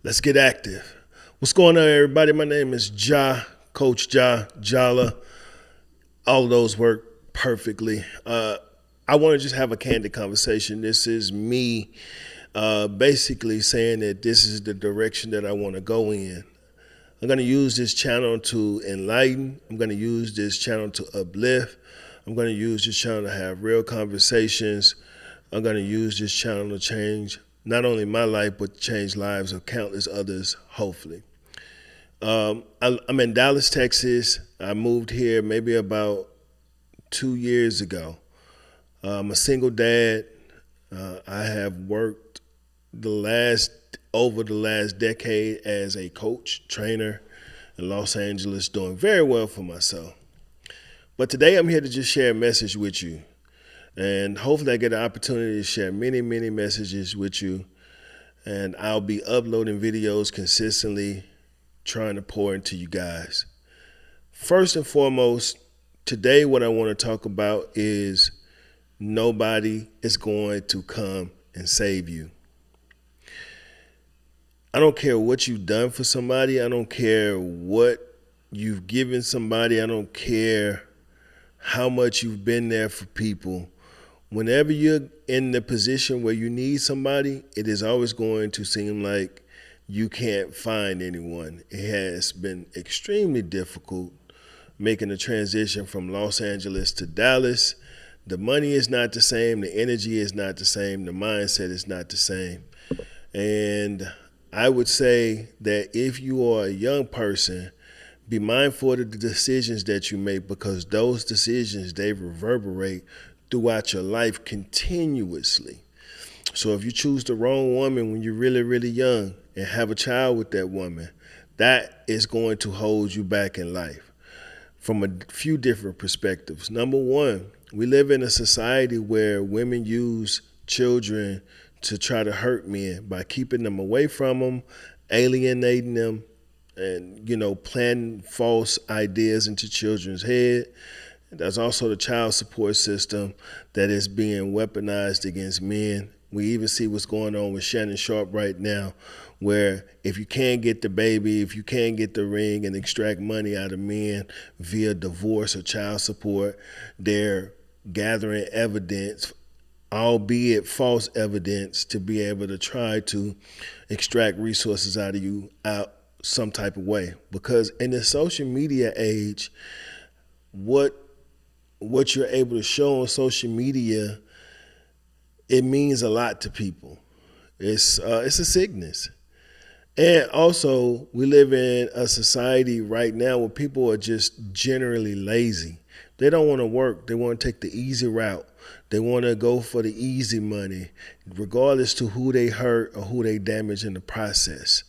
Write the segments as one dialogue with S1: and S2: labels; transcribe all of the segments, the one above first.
S1: Let's get active. What's going on, everybody? My name is Coach Jah Jala. All of those work perfectly. I want to just have a candid conversation. This is me basically saying that this is the direction that I want to go in. I'm going to use this channel to enlighten. I'm going to use this channel to uplift. I'm going to use this channel to have real conversations. I'm going to use this channel to change not only my life, but change lives of countless others, hopefully. I'm in Dallas, Texas. I moved here maybe about 2 years ago. I'm a single dad. I have worked over the last decade as a coach, trainer in Los Angeles, doing very well for myself. But today I'm here to just share a message with you. And hopefully I get an opportunity to share many, many messages with you. And I'll be uploading videos consistently, trying to pour into you guys. First and foremost, today what I want to talk about is nobody is going to come and save you. I don't care what you've done for somebody. I don't care what you've given somebody. I don't care how much you've been there for people. Whenever you're in the position where you need somebody, it is always going to seem like you can't find anyone. It has been extremely difficult making the transition from Los Angeles to Dallas. The money is not the same. The energy is not the same. The mindset is not the same. And I would say that if you are a young person, be mindful of the decisions that you make, because those decisions, they reverberate throughout your life continuously. So if you choose the wrong woman when you're really, really young and have a child with that woman, that is going to hold you back in life from a few different perspectives. Number one, we live in a society where women use children to try to hurt men by keeping them away from them, alienating them, and, planting false ideas into children's head. There's also the child support system that is being weaponized against men. We even see what's going on with Shannon Sharp right now, where if you can't get the baby, if you can't get the ring and extract money out of men via divorce or child support, they're gathering evidence, albeit false evidence, to be able to try to extract resources out of you out some type of way. Because in the social media age, what you're able to show on social media, it means a lot to people. It's a sickness. And also, we live in a society right now where people are just generally lazy. They don't want to work. They want to take the easy route. They want to go for the easy money, regardless to who they hurt or who they damage in the process.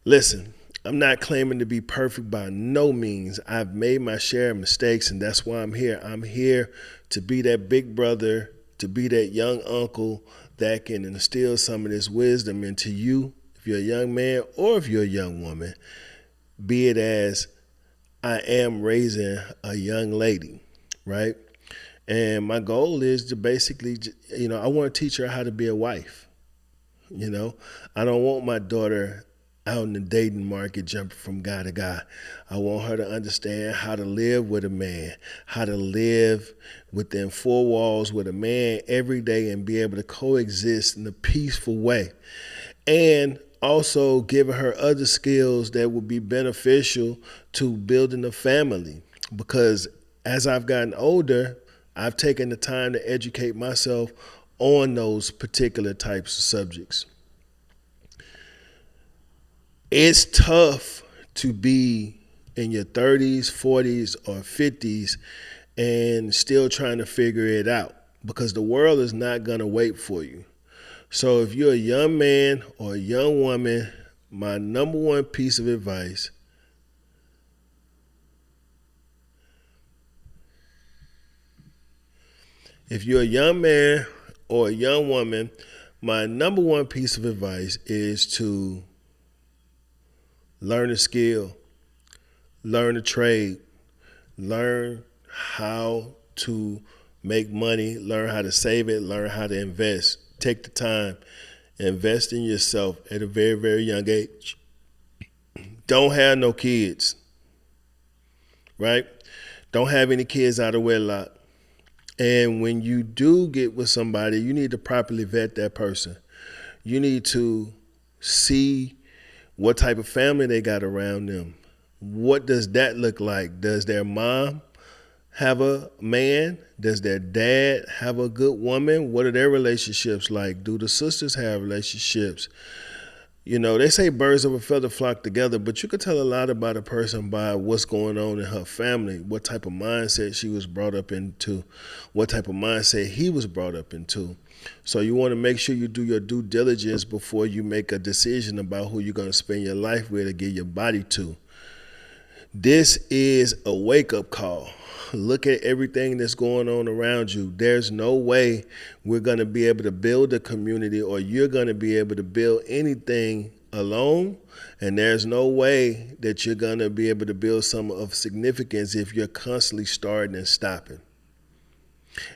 S1: Listen, I'm not claiming to be perfect by no means. I've made my share of mistakes, and that's why I'm here. I'm here to be that big brother, to be that young uncle that can instill some of this wisdom into you, if you're a young man or if you're a young woman, be it as I am raising a young lady, right? And my goal is to basically, I want to teach her how to be a wife. I don't want my daughter out in the dating market jumping from guy to guy. I want her to understand how to live with a man, how to live within four walls with a man every day and be able to coexist in a peaceful way. And also giving her other skills that would be beneficial to building a family. Because as I've gotten older, I've taken the time to educate myself on those particular types of subjects. It's tough to be in your 30s, 40s, or 50s and still trying to figure it out, because the world is not going to wait for you. So if you're a young man or a young woman, my number one piece of advice, if you're a young man or a young woman, my number one piece of advice is to learn a skill, learn a trade, learn how to make money, learn how to save it, learn how to invest. Take the time. Invest in yourself at a very, very young age. Don't have no kids, right? Don't have any kids out of wedlock. And when you do get with somebody, you need to properly vet that person. You need to see what type of family they got around them. What does that look like? Does their mom have a man? Does their dad have a good woman? What are their relationships like? Do the sisters have relationships? You know, they say birds of a feather flock together, but you could tell a lot about a person by what's going on in her family, what type of mindset she was brought up into, what type of mindset he was brought up into. So you want to make sure you do your due diligence before you make a decision about who you're going to spend your life with or give your body to. This is a wake-up call. Look at everything that's going on around you. There's no way we're going to be able to build a community, or you're going to be able to build anything alone. And there's no way that you're going to be able to build something of significance if you're constantly starting and stopping.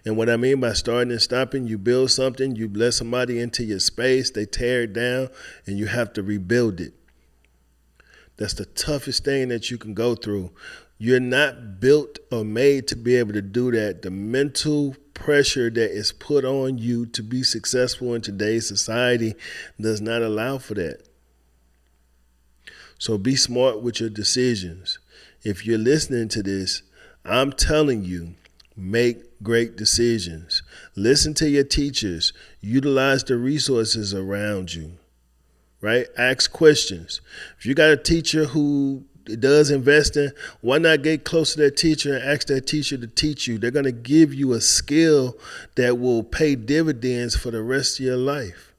S1: And what I mean by starting and stopping, you build something, you let somebody into your space, they tear it down, and you have to rebuild it. That's the toughest thing that you can go through. You're not built or made to be able to do that. The mental pressure that is put on you to be successful in today's society does not allow for that. So be smart with your decisions. If you're listening to this, I'm telling you, make great decisions. Listen to your teachers. Utilize the resources around you. Right? Ask questions. If you got a teacher who does investing, why not get close to that teacher and ask that teacher to teach you? They're going to give you a skill that will pay dividends for the rest of your life.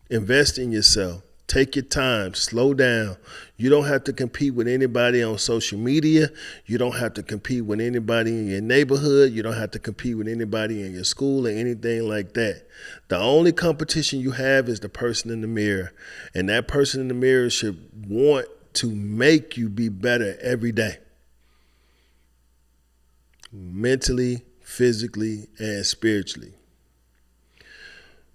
S1: Invest in yourself. Take your time. Slow down. You don't have to compete with anybody on social media. You don't have to compete with anybody in your neighborhood. You don't have to compete with anybody in your school or anything like that. The only competition you have is the person in the mirror. And that person in the mirror should want to make you be better every day. Mentally, physically, and spiritually.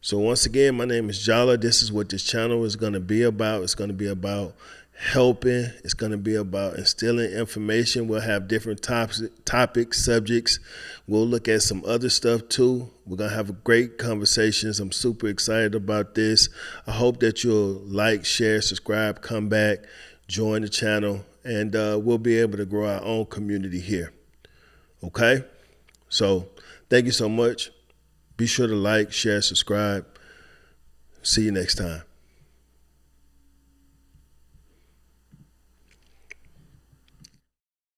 S1: So once again, my name is Jala. This is what this channel is going to be about. It's going to be about helping. It's going to be about instilling information. We'll have different topics, subjects. We'll look at some other stuff too. We're going to have great conversations. I'm super excited about this. I hope that you'll like, share, subscribe, come back, join the channel, and we'll be able to grow our own community here. Okay? So thank you so much. Be sure to like, share, subscribe. See you next time.